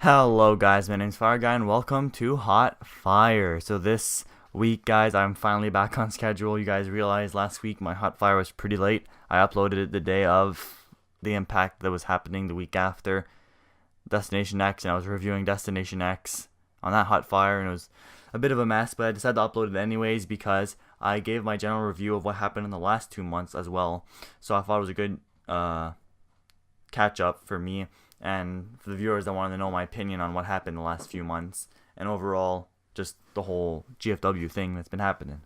Hello guys, my name's Fireguy and welcome to Hot Fire. So this week guys, I'm finally back on schedule. You guys realized last week my Hot Fire was pretty late. I uploaded it the day of the Impact that was happening the week after Destination X, and I was reviewing Destination X on that Hot Fire, and it was a bit of a mess, but I decided to upload it anyways because I gave my general review of what happened in the last 2 months as well. So I thought it was a good catch up for me and for the viewers that wanted to know my opinion on what happened the last few months and overall just the whole GFW thing that's been happening.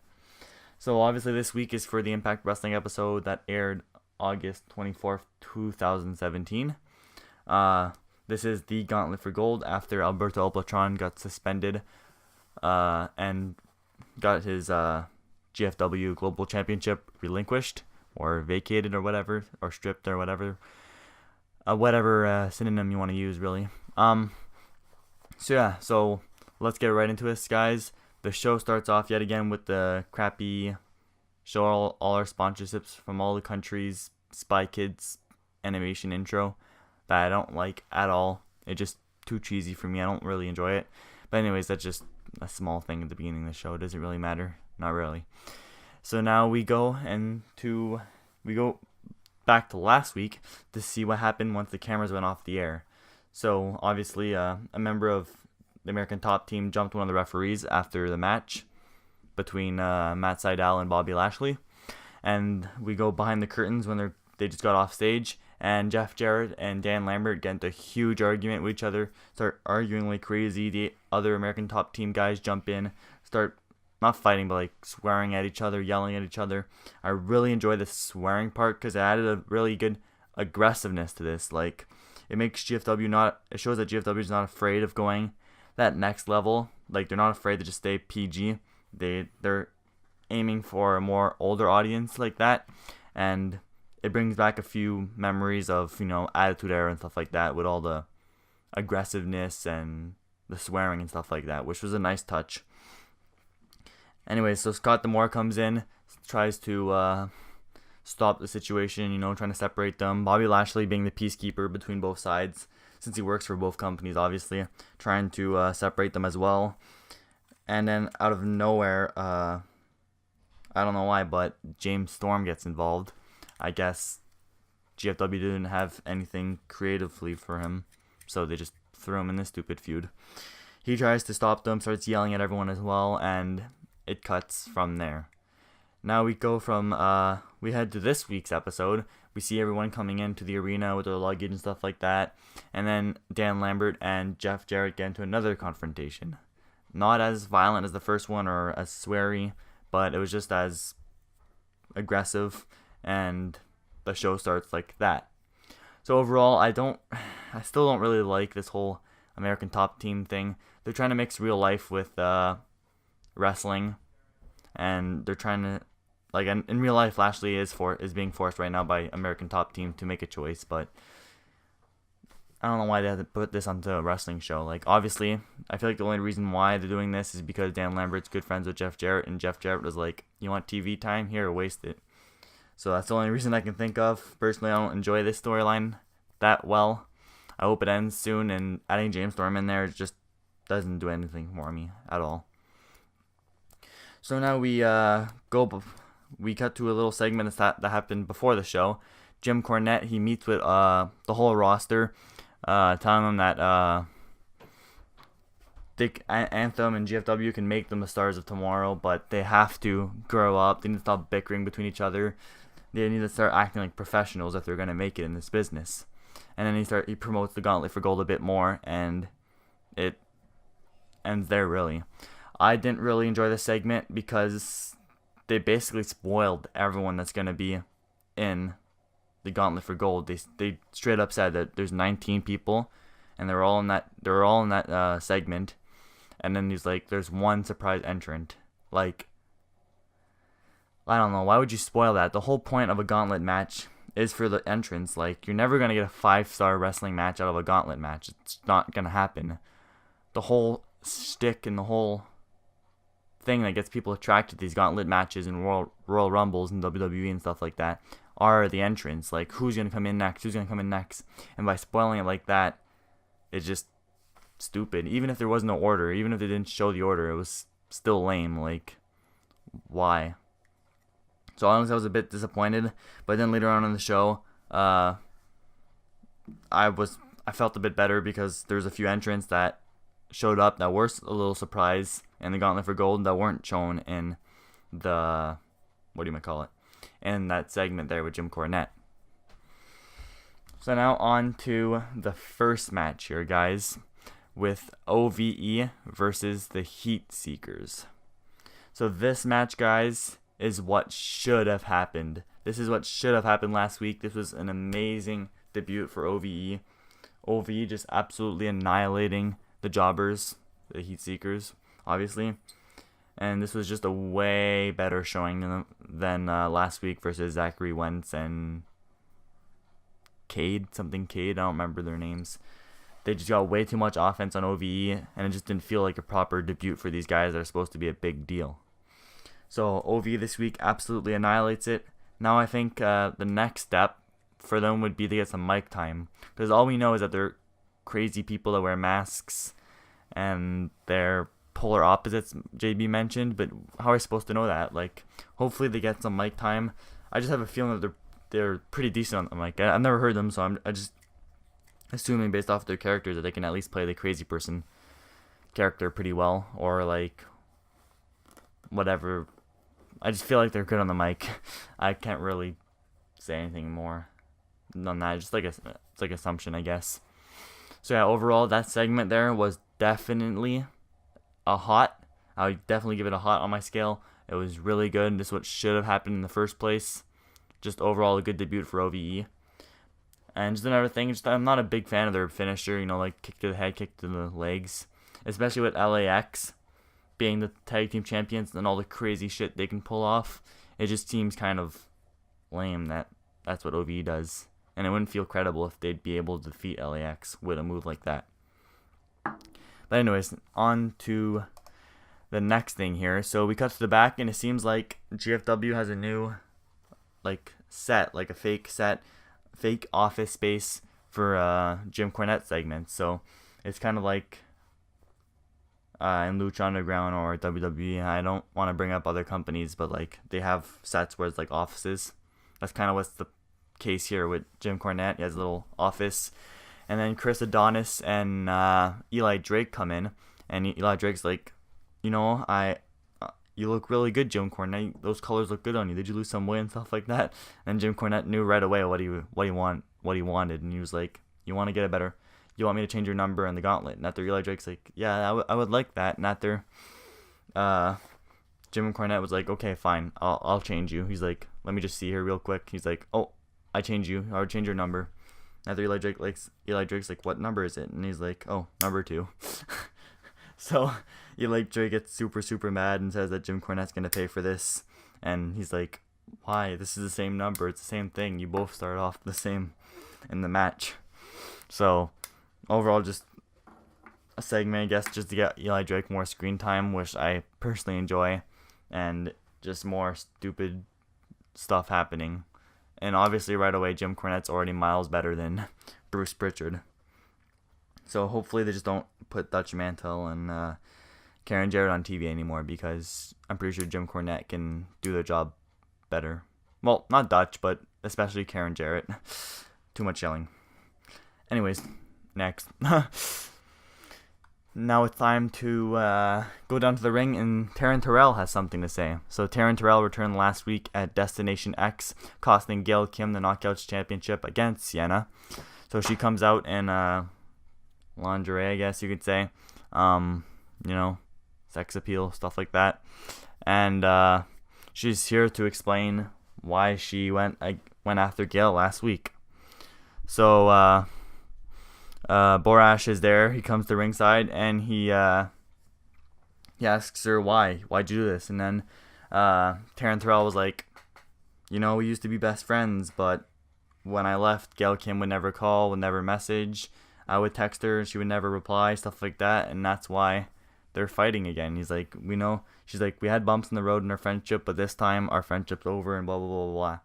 So obviously this week is for the Impact Wrestling episode that aired August 24th, 2017. This is the Gauntlet for Gold after Alberto El Patron got suspended and got his GFW Global Championship relinquished or vacated or whatever, or stripped or whatever. Whatever synonym you want to use, really. So let's get right into this, guys. The show starts off yet again with the crappy show all our sponsorships from all the countries, Spy Kids animation intro that I don't like at all. It's just too cheesy for me. I don't really enjoy it. But anyways, that's just a small thing at the beginning of the show. It doesn't really matter. Not really. So now we go back to last week to see what happened once the cameras went off the air. So obviously a member of the American Top Team jumped one of the referees after the match between Matt Sydal and Bobby Lashley, and we go behind the curtains when they just got off stage, and Jeff Jarrett and Dan Lambert get into a huge argument with each other, start arguing like crazy. The other American Top Team guys jump in, start not fighting, but like swearing at each other, yelling at each other. I really enjoy the swearing part because it added a really good aggressiveness to this. Like, it makes it shows that GFW is not afraid of going that next level. Like, they're not afraid to just stay PG. They're aiming for a more older audience like that, and it brings back a few memories of, Attitude Era and stuff like that, with all the aggressiveness and the swearing and stuff like that, which was a nice touch. Anyway, so Scott D'Amore comes in, tries to stop the situation, trying to separate them. Bobby Lashley being the peacekeeper between both sides, since he works for both companies, obviously, trying to separate them as well. And then out of nowhere, I don't know why, but James Storm gets involved. I guess GFW didn't have anything creatively for him, so they just threw him in this stupid feud. He tries to stop them, starts yelling at everyone as well, and it cuts from there. Now we head to this week's episode. We see everyone coming into the arena with their luggage and stuff like that, and then Dan Lambert and Jeff Jarrett get into another confrontation. Not as violent as the first one or as sweary, but it was just as aggressive, and the show starts like that. So overall, I still don't really like this whole American Top Team thing. They're trying to mix real life with wrestling, and they're trying to, like, in real life, Lashley is being forced right now by American Top Team to make a choice, but I don't know why they had to put this onto a wrestling show. Like, obviously, I feel like the only reason why they're doing this is because Dan Lambert's good friends with Jeff Jarrett, and Jeff Jarrett was like, "You want TV time? Here, waste it." So that's the only reason I can think of. Personally, I don't enjoy this storyline that well. I hope it ends soon, and adding James Storm in there just doesn't do anything for me at all. So now we cut to a little segment that happened before the show. Jim Cornette, he meets with the whole roster, telling them that Anthem and GFW can make them the stars of tomorrow, but they have to grow up. They need to stop bickering between each other. They need to start acting like professionals if they're going to make it in this business. And then he promotes the Gauntlet for Gold a bit more, and it ends there, really. I didn't really enjoy this segment because they basically spoiled everyone that's going to be in the Gauntlet for Gold. They straight up said that there's 19 people, and they're all in that segment. And then there's one surprise entrant. Like, I don't know, why would you spoil that? The whole point of a Gauntlet match is for the entrance. Like, you're never gonna get a 5-star wrestling match out of a Gauntlet match. It's not gonna happen. The whole shtick and the whole thing that gets people attracted to these Gauntlet matches and Royal Rumbles and WWE and stuff like that are the entrants. Like, who's going to come in next? And by spoiling it like that, it just stupid. Even if there was no order, even if they didn't show the order, it was still lame. Like, why? So honestly, I was a bit disappointed. But then later on in the show, I felt a bit better because there's a few entrants that showed up that were a little surprised in the Gauntlet for Gold that weren't shown in the, what do you might call it, in that segment there with Jim Cornette. So now on to the first match here, guys, with OVE versus the Heat Seekers. So this match, guys, is what should have happened. This is what should have happened last week. This was an amazing debut for OVE. OVE just absolutely annihilating the Jobbers, the Heat Seekers, obviously. And this was just a way better showing than last week versus Zachary Wentz and Cade. I don't remember their names. They just got way too much offense on OVE, and it just didn't feel like a proper debut for these guys that are supposed to be a big deal. So OVE this week absolutely annihilates it. Now I think the next step for them would be to get some mic time, because all we know is that they're crazy people that wear masks and they're polar opposites, JB mentioned, but how are I supposed to know that? Like, hopefully they get some mic time. I just have a feeling that they're pretty decent on the mic. I've never heard them, so I just assuming based off their characters that they can at least play the crazy person character pretty well, or like whatever. I just feel like they're good on the mic. I can't really say anything more than that. Just like it's like assumption, I guess. So yeah, overall that segment there was definitely a hot. I would definitely give it a hot on my scale. It was really good. This is what should have happened in the first place. Just overall a good debut for OVE. And just another thing, I'm not a big fan of their finisher, like kick to the head, kick to the legs. Especially with LAX being the tag team champions and all the crazy shit they can pull off. It just seems kind of lame that that's what OVE does. And it wouldn't feel credible if they'd be able to defeat LAX with a move like that. But anyways, on to the next thing here. So we cut to the back, and it seems like GFW has a new set, like a fake set, fake office space for Jim Cornette segments. So it's kind of like in Lucha Underground or WWE. I don't want to bring up other companies, but like they have sets where it's like offices. That's kind of what's the case here with Jim Cornette. He has a little office. And then Chris Adonis and Eli Drake come in, and Eli Drake's like, you look really good, Jim Cornette. Those colors look good on you. Did you lose some weight and stuff like that? And Jim Cornette knew right away what he wanted, and he was like, you want me to change your number in the Gauntlet? And after Eli Drake's like, yeah, I would like that. And after Jim Cornette was like, okay, fine, I'll change you. He's like, let me just see here real quick. He's like, oh, I change you. I would change your number. After Eli Drake's like, what number is it? And he's like, oh, number 2. So Eli Drake gets super, super mad and says that Jim Cornette's going to pay for this. And he's like, why? This is the same number. It's the same thing. You both start off the same in the match. So overall, just a segment, I guess, just to get Eli Drake more screen time, which I personally enjoy. And just more stupid stuff happening. And obviously right away, Jim Cornette's already miles better than Bruce Pritchard. So hopefully they just don't put Dutch Mantel and Karen Jarrett on TV anymore, because I'm pretty sure Jim Cornette can do their job better. Well, not Dutch, but especially Karen Jarrett. Too much yelling. Anyways, next. Now it's time to go down to the ring, and Taryn Terrell has something to say. So Taryn Terrell returned last week at Destination X, costing Gail Kim the Knockouts Championship against Sienna. So she comes out in lingerie, I guess you could say. Sex appeal, stuff like that. And she's here to explain why she went after Gail last week. So Borash is there. He comes to ringside, and he asks her why'd you do this? And then Taryn Terrell was like, we used to be best friends, but when I left, Gail Kim would never call, would never message. I would text her, she would never reply, stuff like that, and that's why they're fighting again. He's like, we know. She's like, we had bumps in the road in our friendship, but this time our friendship's over, and blah blah blah blah.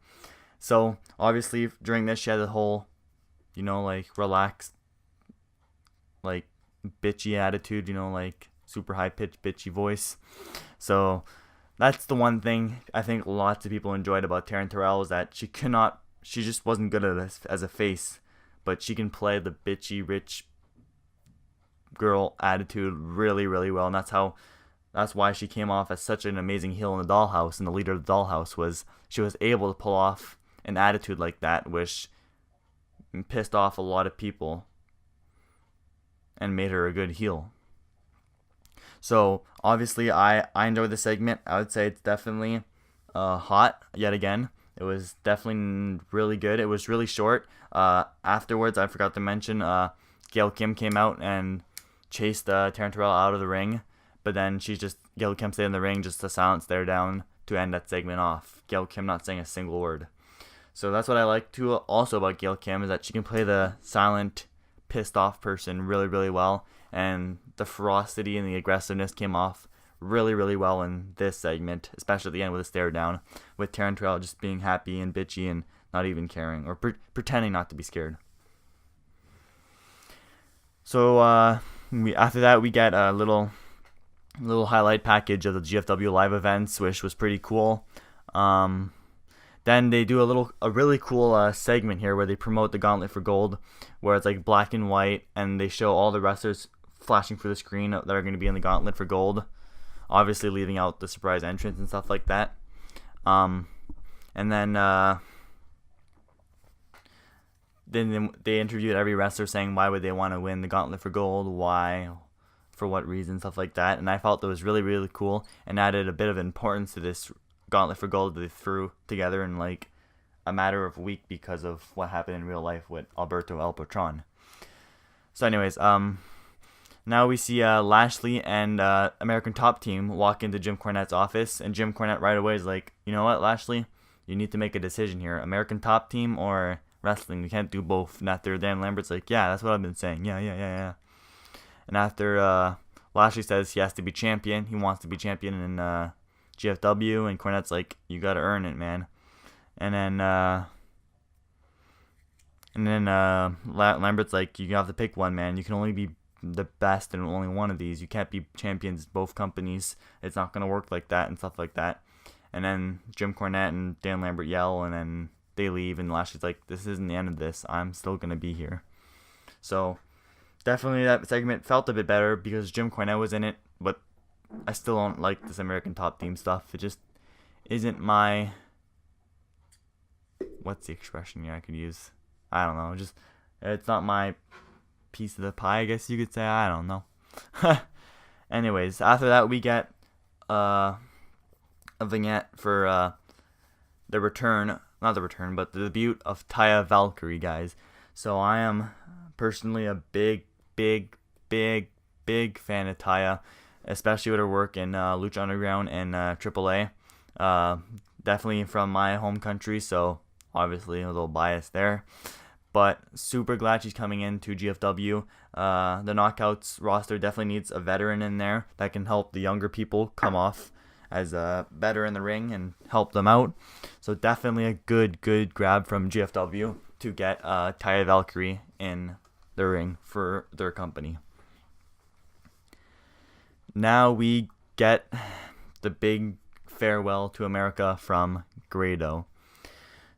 So obviously during this, she had the whole, relaxed, bitchy attitude, like super high pitched bitchy voice. So that's the one thing I think lots of people enjoyed about Taryn Terrell, is that she just wasn't good at this as a face, but she can play the bitchy rich girl attitude really, really well, and that's why she came off as such an amazing heel in the Dollhouse, and the leader of the Dollhouse was she was able to pull off an attitude like that, which pissed off a lot of people and made her a good heel. So obviously I enjoyed the segment. I would say it's definitely hot yet again. It was definitely really good. It was really short. Afterwards, I forgot to mention, Gail Kim came out and chased Taryn Terrell out of the ring, but then Gail Kim stayed in the ring just to silence their down to end that segment off. Gail Kim not saying a single word. So that's what I like too also about Gail Kim, is that she can play the silent, pissed off person really, really well, and the ferocity and the aggressiveness came off really, really well in this segment, especially at the end with a stare down, with Taryn Terrell just being happy and bitchy and not even caring, or pretending not to be scared. So after that, we get a little highlight package of the GFW live events, which was pretty cool. Then they do a really cool segment here where they promote the Gauntlet for Gold, where it's like black and white, and they show all the wrestlers flashing through the screen that are going to be in the Gauntlet for Gold, obviously leaving out the surprise entrance and stuff like that. And then they interviewed every wrestler saying why would they want to win the Gauntlet for Gold, why, for what reason, stuff like that. And I felt that was really, really cool and added a bit of importance to this Gauntlet for Gold that they threw together in like a matter of a week because of what happened in real life with Alberto El Patron. So anyways, now we see Lashley and American Top Team walk into Jim Cornette's office, and Jim Cornette right away is like, you know what, Lashley, you need to make a decision here. American Top Team or wrestling? We can't do both. And after Dan Lambert's like, yeah, that's what I've been saying. Yeah. And after Lashley says he has to be champion, he wants to be champion in GFW, and Cornette's like, you gotta earn it, man. And then Lambert's like, you have to pick one, man. You can only be the best in only one of these. You can't be champions both companies. It's not gonna work like that and stuff like that. And then Jim Cornette and Dan Lambert yell, and then they leave, and Lashley's like, this isn't the end of this. I'm still gonna be here. So definitely that segment felt a bit better because Jim Cornette was in it, but I still don't like this American Top Team stuff. It just isn't my... What's the expression here I could use? I don't know. Just, it's not my piece of the pie, I guess you could say. I don't know. Anyways, after that, we get a vignette for the return, not the return, but the debut of Taya Valkyrie, guys. So I am personally a big fan of Taya, especially with her work in Lucha Underground and AAA. Definitely from my home country, so obviously a little biased there. But super glad she's coming into GFW. The Knockouts roster definitely needs a veteran in there that can help the younger people come off as better in the ring and help them out. So definitely a good grab from GFW to get Taya Valkyrie in the ring for their company. Now we get the big farewell to America from Grado.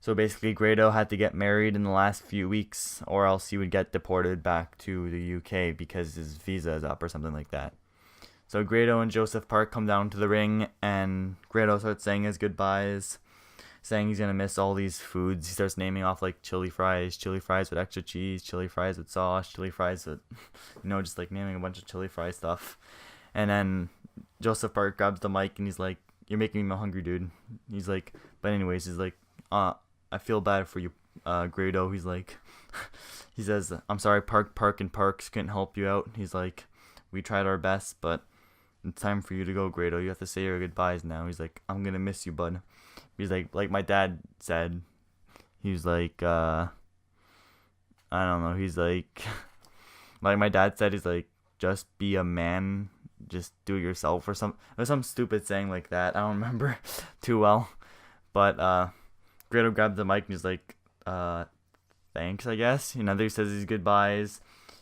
So basically, Grado had to get married in the last few weeks, or else he would get deported back to the UK because his visa is up or something like that. So Grado and Joseph Park come down to the ring, and Grado starts saying his goodbyes, saying he's going to miss all these foods. He starts naming off like chili fries with extra cheese, chili fries with sauce, chili fries with, just like naming a bunch of chili fry stuff. And then Joseph Park grabs the mic and he's like, you're making me hungry, dude. He's like, but anyways, he's like, I feel bad for you, Grado. He's like, he says, I'm sorry, Park and Parks couldn't help you out. He's like, we tried our best, but it's time for you to go, Grado. You have to say your goodbyes now. He's like, I'm going to miss you, bud. He's like my dad said. He was like, I don't know. He's like, like my dad said, he's like, just be a man. Just do it yourself or some stupid saying like that. I don't remember too well. But Grado grabs the mic and he's like, thanks, I guess. He says his goodbyes.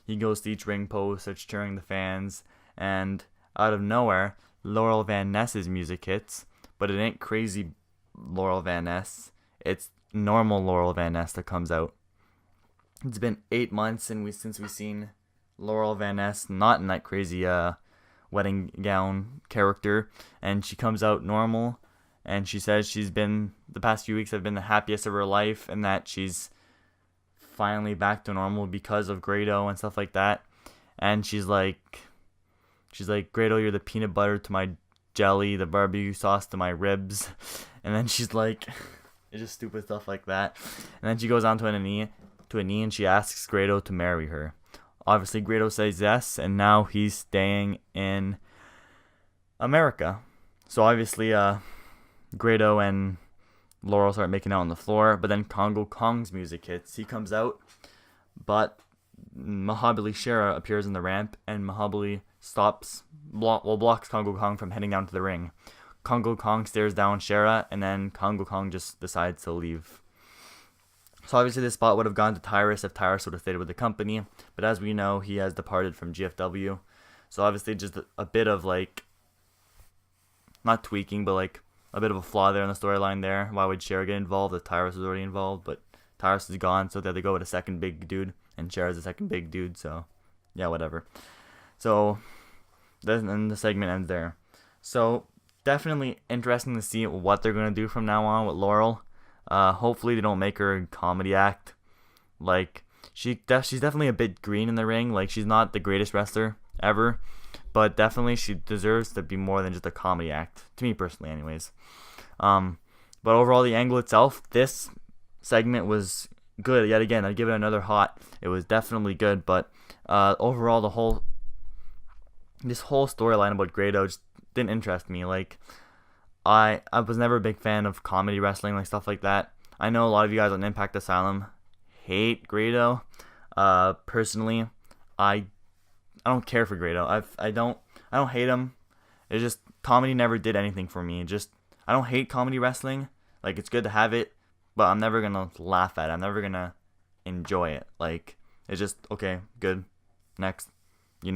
He goes to each ring post, starts cheering the fans, and out of nowhere, Laurel Van Ness's music hits, but it ain't crazy Laurel Van Ness. It's normal Laurel Van Ness that comes out. It's been 8 months since we've seen Laurel Van Ness not in that crazy wedding gown character, and she comes out normal, and she says the past few weeks have been the happiest of her life, and that she's finally back to normal because of Grado and stuff like that. And she's like, Grado, you're the peanut butter to my jelly, the barbecue sauce to my ribs. And then she's like, it's just stupid stuff like that. And then she goes on to a knee, and she asks Grado to marry her. Obviously, Grado says yes, and now he's staying in America. So obviously, Grado and Laurel start making out on the floor, but then Congo Kong's music hits. He comes out, but Mahabali Shera appears in the ramp, and Mahabali blocks Congo Kong from heading down to the ring. Congo Kong stares down Shera, and then Congo Kong just decides to leave. So obviously this spot would have gone to Tyrus if Tyrus would have stayed with the company, but as we know, he has departed from GFW. So obviously just a bit of not tweaking, but a bit of a flaw there in the storyline there. Why would Shera get involved if Tyrus was already involved? But Tyrus is gone, so they had to go with a second big dude, and Shera's the second big dude, so yeah, whatever. So then the segment ends there. So definitely interesting to see what they're going to do from now on with Laurel. Hopefully they don't make her a comedy act. She's definitely a bit green in the ring. She's not the greatest wrestler ever, but definitely she deserves to be more than just a comedy act, to me personally anyways. But overall, the angle itself, this segment was good. Yet again, I'd give it another hot. It was definitely good, but overall, this whole storyline about Grado just didn't interest me. I was never a big fan of comedy wrestling, stuff like that. I know a lot of you guys on ImpactAsylum hate Grado. Personally, I don't care for Grado. I don't hate him. It's just comedy never did anything for me. I don't hate comedy wrestling. It's good to have it, but I'm never gonna laugh at it. I'm never gonna enjoy it. It's just okay, good, next. I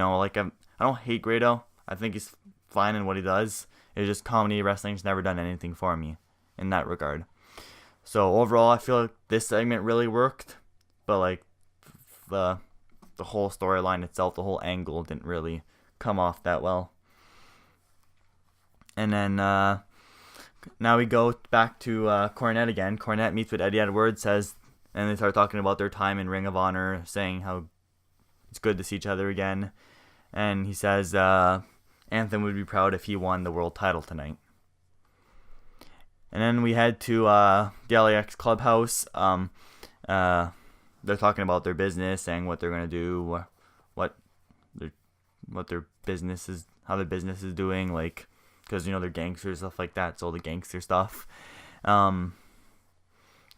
don't hate Grado. I think he's fine in what he does. It's just comedy wrestling's never done anything for me in that regard. So overall, I feel like this segment really worked, but the whole storyline itself, the whole angle didn't really come off that well. And then now we go back to Cornette again. Cornette meets with Eddie Edwards, and they start talking about their time in Ring of Honor, saying how it's good to see each other again. And he says Anthem would be proud if he won the world title tonight. And then we head to the LAX clubhouse. They're talking about their business, saying what they're gonna do, what their business is, how their business is doing, because they're gangsters, stuff like that. So all the gangster stuff.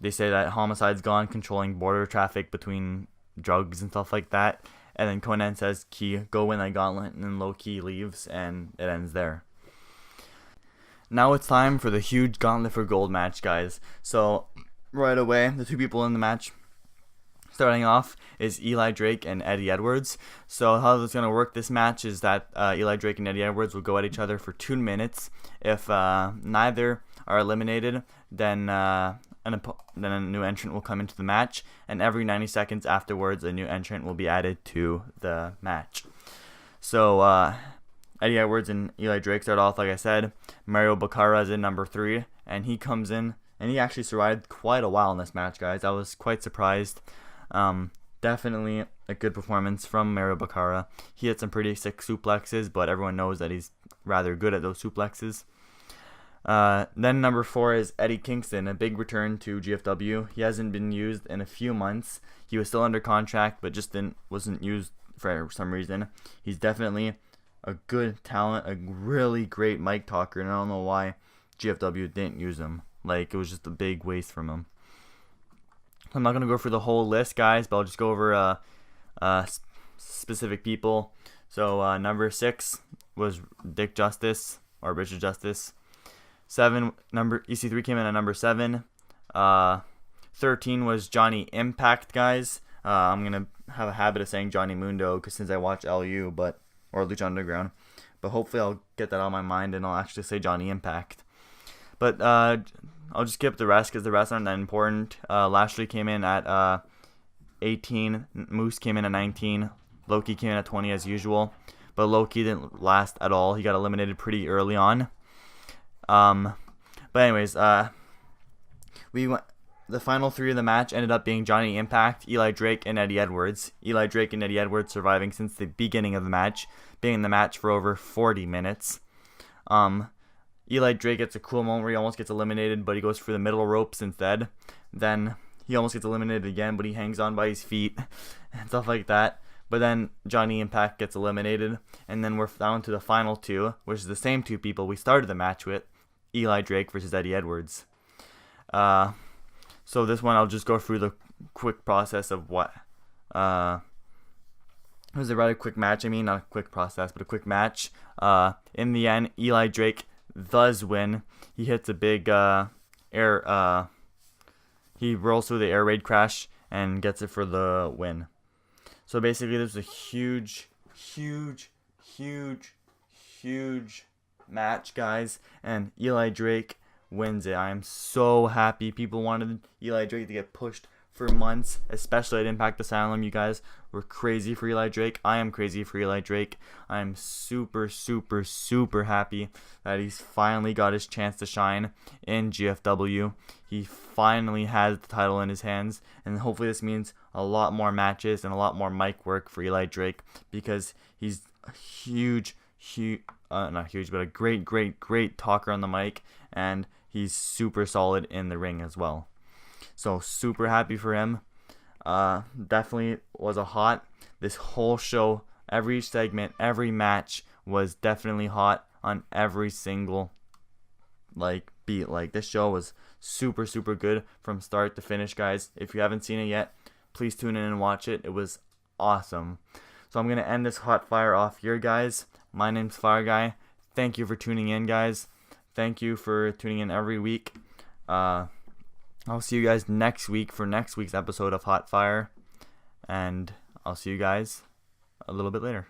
They say that Homicide's gone, controlling border traffic between drugs and stuff like that. And then Conan says, Key, go win that gauntlet, and then Low-Key leaves, and it ends there. Now it's time for the huge Gauntlet for Gold match, guys. So, right away, the two people in the match, starting off, is Eli Drake and Eddie Edwards. So, how it's going to work this match is that Eli Drake and Eddie Edwards will go at each other for 2 minutes. If neither are eliminated, then a new entrant will come into the match, and every 90 seconds afterwards, a new entrant will be added to the match. So, Eddie Edwards and Eli Drake start off, like I said. Mario Baccara is in number 3, and he comes in, and he actually survived quite a while in this match, guys. I was quite surprised. Definitely a good performance from Mario Baccara. He had some pretty sick suplexes, but everyone knows that he's rather good at those suplexes. Then number 4 is Eddie Kingston, a big return to GFW. He hasn't been used in a few months. He was still under contract, but just wasn't used for some reason. He's definitely a good talent, a really great mic talker, and I don't know why GFW didn't use him. It was just a big waste from him. I'm not going to go through the whole list, guys, but I'll just go over specific people. So number 6 was Dick Justice, or Richard Justice. 7, EC3 came in at number 7. 13 was Johnny Impact, guys. I'm gonna have a habit of saying Johnny Mundo because since I watch LU, or Lucha Underground, but hopefully I'll get that out of my mind and I'll actually say Johnny Impact. But I'll just skip the rest because the rest aren't that important. Lashley came in at 18. Moose came in at 19. Loki came in at 20 as usual. But Loki didn't last at all. He got eliminated pretty early on. But anyways, we went. The final 3 of the match ended up being Johnny Impact, Eli Drake, and Eddie Edwards. Eli Drake and Eddie Edwards surviving since the beginning of the match, being in the match for over 40 minutes. Eli Drake gets a cool moment where he almost gets eliminated, but he goes for the middle ropes instead. Then he almost gets eliminated again, but he hangs on by his feet and stuff like that. But then Johnny Impact gets eliminated, and then we're down to the final 2, which is the same 2 people we started the match with, Eli Drake versus Eddie Edwards. So this one I'll just go through the quick process of what. It was a rather quick match. I mean, not a quick process, but a quick match. In the end, Eli Drake does win. He hits a big air. He rolls through the air raid crash and gets it for the win. So basically, there's a huge match, guys, and Eli Drake wins it. I am so happy. People wanted Eli Drake to get pushed for months, especially at ImpactAsylum. You guys were crazy for Eli Drake. I am crazy for Eli Drake. I am super happy that he's finally got his chance to shine in GFW. He finally has the title in his hands, and hopefully this means a lot more matches and a lot more mic work for Eli Drake because he's a not huge, but a great talker on the mic, and he's super solid in the ring as well. So super happy for him. Definitely was this whole show, every segment, every match was definitely hot on every single beat. This show was super good from start to finish, guys. If you haven't seen it yet, please tune in and watch it. It was awesome. So I'm gonna end this hot fire off here, guys. My name's Fireguy. Thank you for tuning in, guys. Thank you for tuning in every week. I'll see you guys next week for next week's episode of Hot Fire. And I'll see you guys a little bit later.